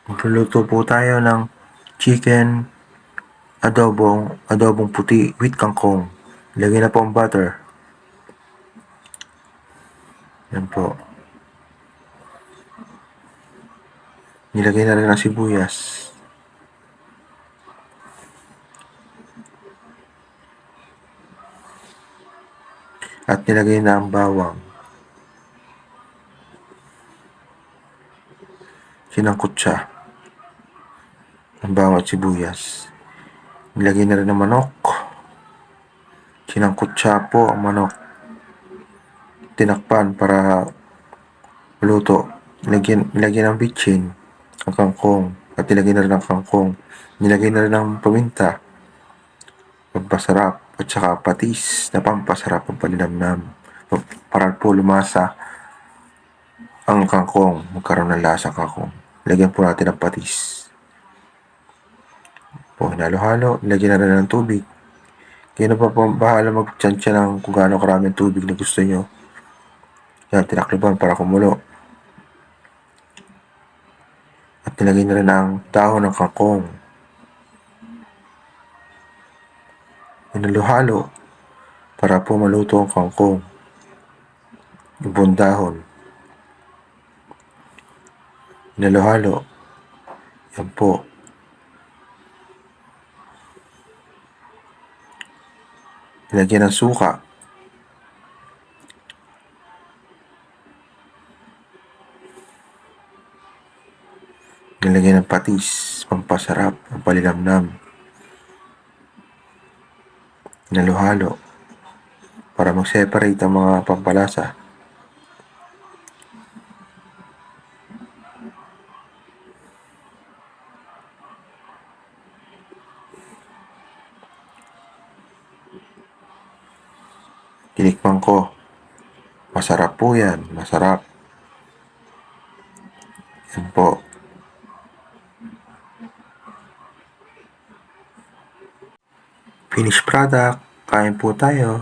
Magluluto po tayo ng chicken adobong puti with kangkong. Ilagay na po ang butter. Yan po. Nilagay na rin ang sibuyas. At nilagay na ang bawang. Sinangkot siya. Ang bawang at sibuyas. Nilagay na rin ang manok. Sinangkot siya po ang manok. Tinakpan para luto. Nilagyan ng bitchin ang kangkong. At nilagay na rin ang kangkong. Nilagay na rin ang paminta. Pampasarap. At saka patis na pampasarap ang paninamnam. Para po lumasa ang kangkong. Magkaroon ng lasa ang kangkong. Lagyan po natin ng patis. Po, hinalo-halo. Lagyan na rin ng tubig. Kayo na pa po bahala mag-tsansya ng kung gaano karaming tubig na gusto nyo. Yan, tinakliban para kumulo. At nilagay na rin ang dahon ng kangkong. Hinalo-halo para po maluto ang kangkong. Yung buong dahon. Hinalo-halo. Yan po. Nilagyan ng suka. Nilagyan ng patis, pampasarap, ang palinamnam. Hinalo-halo para mag-separate ang mga pampalasa. Tinikman ko. Masarap po yan. Masarap. Yan po. Finished product. Kain po tayo.